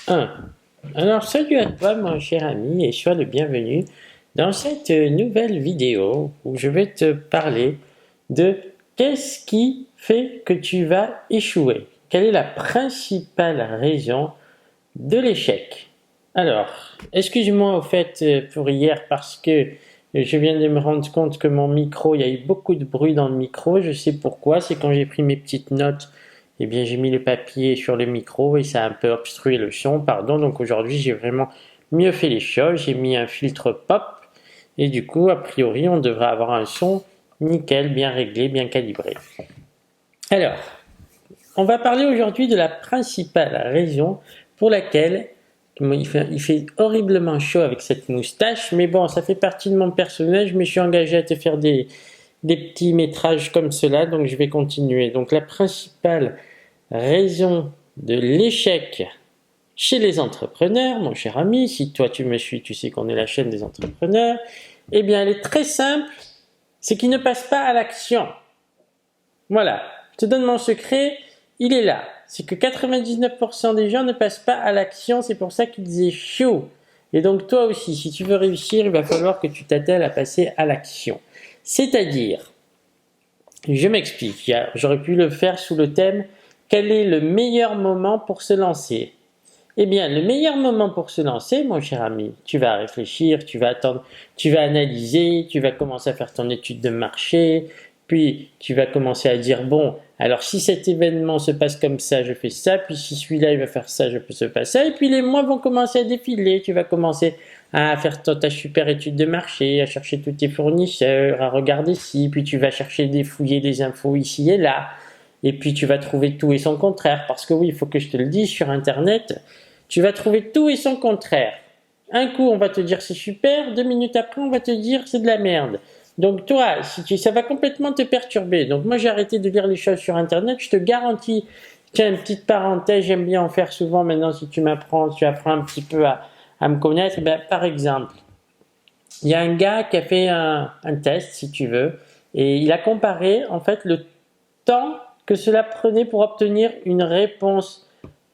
1. Alors, salut à toi, mon cher ami, et sois le bienvenu dans cette nouvelle vidéo où je vais te parler de qu'est-ce qui fait que tu vas échouer. Quelle est la principale raison de l'échec? Alors, excuse-moi au fait pour hier parce que je viens de me rendre compte que mon micro, il y a eu beaucoup de bruit dans le micro. Je sais pourquoi. C'est quand j'ai pris mes petites notes, eh bien j'ai mis le papier sur le micro et ça a un peu obstrué le son. Pardon. Donc aujourd'hui, j'ai vraiment mieux fait les choses. J'ai mis un filtre pop et du coup, a priori, on devrait avoir un son nickel, bien réglé, bien calibré. Alors, on va parler aujourd'hui de la principale raison pour laquelle il fait horriblement chaud avec cette moustache, mais bon, ça fait partie de mon personnage. Je me suis engagé à te faire des petits métrages comme cela, donc je vais continuer. Donc la principale raison de l'échec chez les entrepreneurs, mon cher ami, si toi tu me suis, tu sais qu'on est la chaîne des entrepreneurs, eh bien elle est très simple, c'est qu'ils ne passent pas à l'action. Voilà, je te donne mon secret, il est là. C'est que 99% des gens ne passent pas à l'action, c'est pour ça qu'ils échouent. Et donc toi aussi, si tu veux réussir, il va falloir que tu t'attelles à passer à l'action. C'est-à-dire, je m'explique, j'aurais pu le faire sous le thème « Quel est le meilleur moment pour se lancer ?» Eh bien, le meilleur moment pour se lancer, mon cher ami, tu vas réfléchir, tu vas attendre, tu vas analyser, tu vas commencer à faire ton étude de marché, puis tu vas commencer à dire, bon, alors si cet événement se passe comme ça, je fais ça, puis si celui-là il va faire ça, je peux se passer ça, et puis les mois vont commencer à défiler, tu vas commencer à faire ta super étude de marché, à chercher tous tes fournisseurs, à regarder ci, puis tu vas chercher fouiller des infos ici et là, et puis tu vas trouver tout et son contraire, parce que oui, il faut que je te le dise, sur Internet, tu vas trouver tout et son contraire. Un coup, on va te dire c'est super, 2 minutes après, on va te dire c'est de la merde. Donc toi, ça va complètement te perturber. Donc moi, j'ai arrêté de lire les choses sur Internet, je te garantis. Tiens, une petite parenthèse, j'aime bien en faire souvent maintenant si tu apprends un petit peu à me connaître. Ben, par exemple, il y a un gars qui a fait un test, si tu veux, et il a comparé en fait le temps que cela prenait pour obtenir une réponse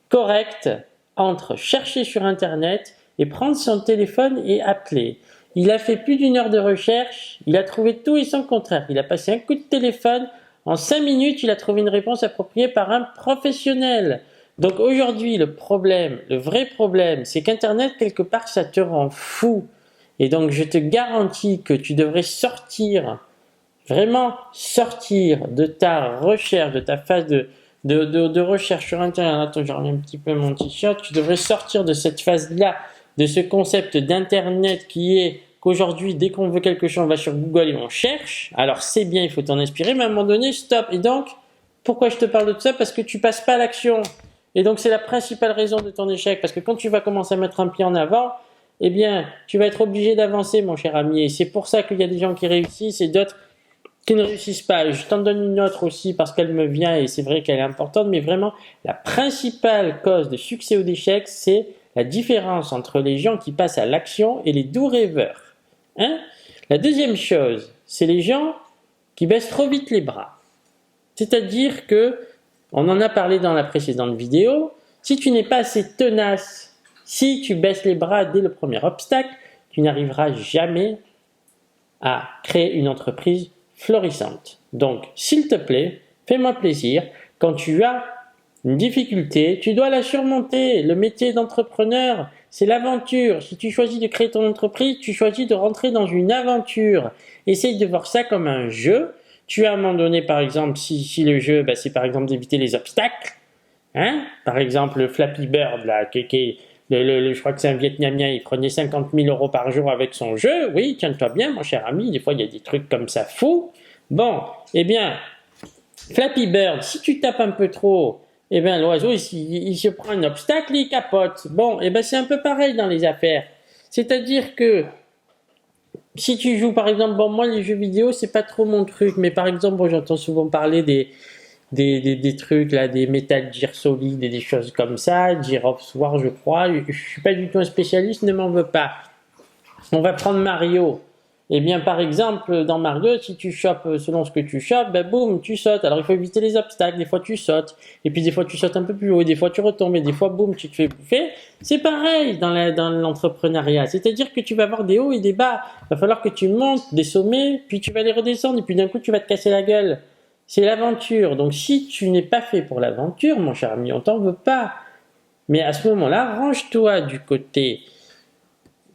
correcte entre chercher sur Internet et prendre son téléphone et appeler. Il a fait plus d'1 heure de recherche, il a trouvé tout et son contraire. Il a passé un coup de téléphone, en 5 minutes, il a trouvé une réponse appropriée par un professionnel. Donc aujourd'hui, le vrai problème, c'est qu'Internet, quelque part, ça te rend fou. Et donc je te garantis que tu devrais sortir, vraiment sortir de ta recherche, de ta phase de recherche sur Internet. Attends, je remets un petit peu mon t-shirt. Tu devrais sortir de cette phase-là, de ce concept d'Internet qui est qu'aujourd'hui, dès qu'on veut quelque chose, on va sur Google et on cherche. Alors c'est bien, il faut t'en inspirer, mais à un moment donné, stop. Et donc, pourquoi je te parle de tout ça? Parce que tu passes pas à l'action. Et donc c'est la principale raison de ton échec. Parce que quand tu vas commencer à mettre un pied en avant, eh bien, tu vas être obligé d'avancer, mon cher ami. Et c'est pour ça qu'il y a des gens qui réussissent et d'autres qui ne réussissent pas. Je t'en donne une autre aussi parce qu'elle me vient et c'est vrai qu'elle est importante, mais vraiment, la principale cause de succès ou d'échec, c'est la différence entre les gens qui passent à l'action et les doux rêveurs. Hein? La deuxième chose, c'est les gens qui baissent trop vite les bras. C'est-à-dire que, on en a parlé dans la précédente vidéo, si tu n'es pas assez tenace, si tu baisses les bras dès le premier obstacle, tu n'arriveras jamais à créer une entreprise florissante. Donc, s'il te plaît, fais-moi plaisir, quand tu as une difficulté, tu dois la surmonter. Le métier d'entrepreneur, c'est l'aventure. Si tu choisis de créer ton entreprise, tu choisis de rentrer dans une aventure. Essaye de voir ça comme un jeu. Tu as à un moment donné, par exemple, si le jeu, c'est par exemple d'éviter les obstacles, hein? Par exemple, le Flappy Bird, là, je crois que c'est un Vietnamien, il prenait 50 000 euros par jour avec son jeu. Oui, tiens-toi bien, mon cher ami, des fois il y a des trucs comme ça fous. Bon, eh bien, Flappy Bird, si tu tapes un peu trop, eh bien l'oiseau, il se prend un obstacle, il capote. Bon, eh bien c'est un peu pareil dans les affaires. C'est-à-dire que si tu joues, par exemple, bon, moi les jeux vidéo, c'est pas trop mon truc, mais par exemple, bon, j'entends souvent parler des trucs là, des Metal Gear Solid et des choses comme ça, Gear of War je crois, je suis pas du tout un spécialiste, ne m'en veux pas. On va prendre Mario. Eh bien, par exemple, dans Mario, si tu chopes selon ce que tu chopes, ben boum, tu sautes. Alors, il faut éviter les obstacles. Des fois, tu sautes. Et puis, des fois, tu sautes un peu plus haut. Des fois, tu retombes. Et des fois, boum, tu te fais bouffer. C'est pareil dans l'entrepreneuriat. C'est-à-dire que tu vas avoir des hauts et des bas. Il va falloir que tu montes des sommets, puis tu vas les redescendre. Et puis, d'un coup, tu vas te casser la gueule. C'est l'aventure. Donc, si tu n'es pas fait pour l'aventure, mon cher ami, on t'en veut pas. Mais à ce moment-là, range-toi du côté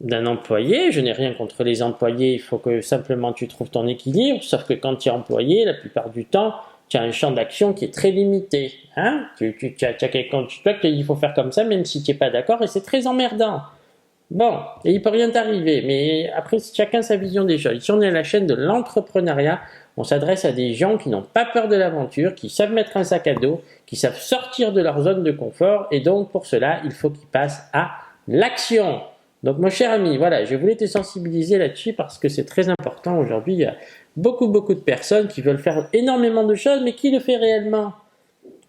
d'un employé. Je n'ai rien contre les employés, il faut que simplement tu trouves ton équilibre, sauf que quand tu es employé, la plupart du temps, tu as un champ d'action qui est très limité. Hein, tu as quelqu'un, tu vois qu'il faut faire comme ça, même si tu n'es pas d'accord, et c'est très emmerdant. Bon, et il peut rien t'arriver, mais après, chacun sa vision des choses. Ici, on est à la chaîne de l'entrepreneuriat, on s'adresse à des gens qui n'ont pas peur de l'aventure, qui savent mettre un sac à dos, qui savent sortir de leur zone de confort, et donc pour cela, il faut qu'ils passent à l'action. Donc mon cher ami, voilà, je voulais te sensibiliser là-dessus parce que c'est très important. Aujourd'hui, il y a beaucoup de personnes qui veulent faire énormément de choses, mais qui le fait réellement?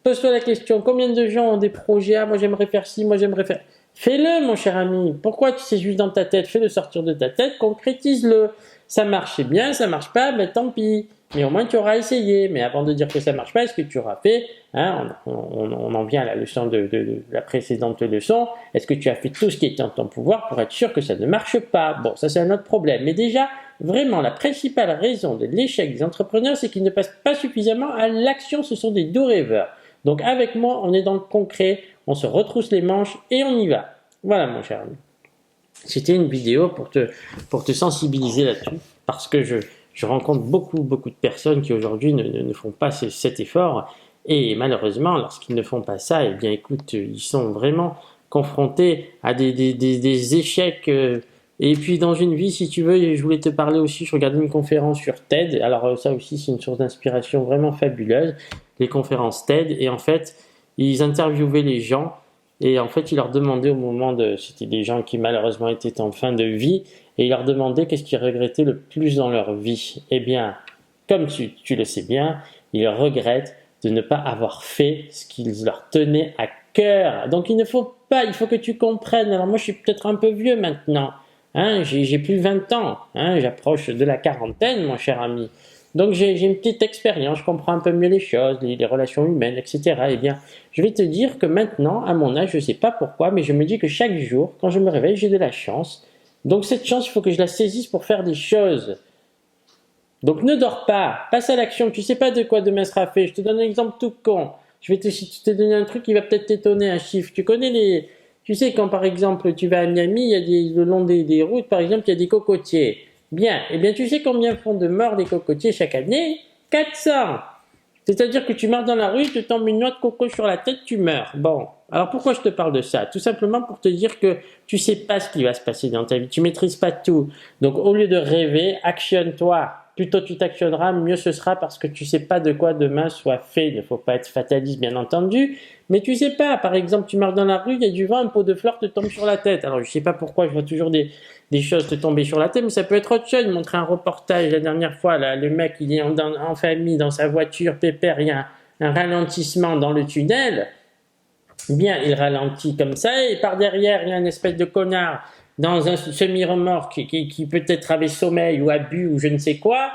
Pose-toi la question, combien de gens ont des projets? Ah, moi j'aimerais faire ci, moi j'aimerais faire... Fais-le, mon cher ami. Pourquoi tu sais juste dans ta tête? Fais-le sortir de ta tête, concrétise-le. Ça marche, c'est bien, ça marche pas, ben tant pis. Mais au moins tu auras essayé. Mais avant de dire que ça marche pas, est-ce que tu auras fait, hein, on en vient à la leçon de la précédente leçon, est-ce que tu as fait tout ce qui était en ton pouvoir pour être sûr que ça ne marche pas? Bon, ça c'est un autre problème. Mais déjà, vraiment, la principale raison de l'échec des entrepreneurs, c'est qu'ils ne passent pas suffisamment à l'action. Ce sont des doux rêveurs. Donc avec moi, on est dans le concret, on se retrousse les manches et on y va. Voilà mon cher ami. C'était une vidéo pour te sensibiliser là-dessus, parce que je rencontre beaucoup de personnes qui aujourd'hui ne font pas cet effort, et malheureusement, lorsqu'ils ne font pas ça, eh bien écoute, ils sont vraiment confrontés à des échecs. Et puis dans une vie, si tu veux, je voulais te parler aussi, je regardais une conférence sur TED, alors ça aussi c'est une source d'inspiration vraiment fabuleuse, les conférences TED, et en fait, ils interviewaient les gens, et en fait, ils leur demandaient au moment de... C'était des gens qui malheureusement étaient en fin de vie, et ils leur demandaient qu'est-ce qu'ils regrettaient le plus dans leur vie. Eh bien, comme tu le sais bien, ils regrettent de ne pas avoir fait ce qu'ils leur tenait à cœur. Donc il ne faut pas, il faut que tu comprennes. Alors moi, je suis peut-être un peu vieux maintenant. Hein, j'ai plus 20 ans, hein, j'approche de la quarantaine, mon cher ami. Donc j'ai une petite expérience, je comprends un peu mieux les choses, les relations humaines, etc. Eh bien, je vais te dire que maintenant, à mon âge, je ne sais pas pourquoi, mais je me dis que chaque jour, quand je me réveille, j'ai de la chance. Donc cette chance, il faut que je la saisisse pour faire des choses. Donc ne dors pas, passe à l'action, tu ne sais pas de quoi demain sera fait. Je te donne un exemple tout con. Je vais te donner un truc qui va peut-être t'étonner, un chiffre. Tu connais les... Tu sais, quand par exemple tu vas à Miami, il y a le long des routes, par exemple, il y a des cocotiers. Bien, eh bien tu sais combien font de morts des cocotiers chaque année? 400. C'est-à-dire que tu marches dans la rue, te tombe une noix de coco sur la tête, tu meurs. Bon, alors pourquoi je te parle de ça? Tout simplement pour te dire que tu sais pas ce qui va se passer dans ta vie, tu maîtrises pas tout. Donc au lieu de rêver, actionne-toi. Plus tôt tu t'actionneras, mieux ce sera, parce que tu sais pas de quoi demain soit fait. Il ne faut pas être fataliste, bien entendu, mais tu sais pas. Par exemple, tu marches dans la rue, il y a du vent, un pot de fleurs te tombe sur la tête. Alors je sais pas pourquoi je vois toujours des choses te tomber sur la tête, mais ça peut être autre chose. Il montrait un reportage la dernière fois, là, le mec il est en famille, dans sa voiture, pépère, il y a un ralentissement dans le tunnel. Bien, il ralentit comme ça, et par derrière, il y a une espèce de connard dans un semi-remorque qui peut-être avait sommeil ou a bu ou je ne sais quoi.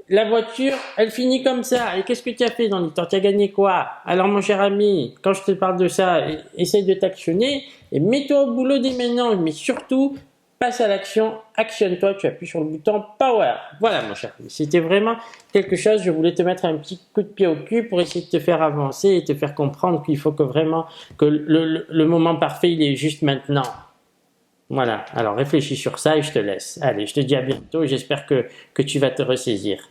La voiture, elle finit comme ça. Et qu'est-ce que tu as fait dans le temps? Tu as gagné quoi? Alors mon cher ami, quand je te parle de ça, essaye de t'actionner et mets-toi au boulot dès maintenant. Mais surtout, passe à l'action, actionne-toi, tu appuies sur le bouton Power. Voilà mon cher ami, c'était vraiment quelque chose, je voulais te mettre un petit coup de pied au cul pour essayer de te faire avancer et te faire comprendre qu'il faut que vraiment, que le moment parfait, il est juste maintenant. Voilà, alors réfléchis sur ça et je te laisse. Allez, je te dis à bientôt et j'espère que tu vas te ressaisir.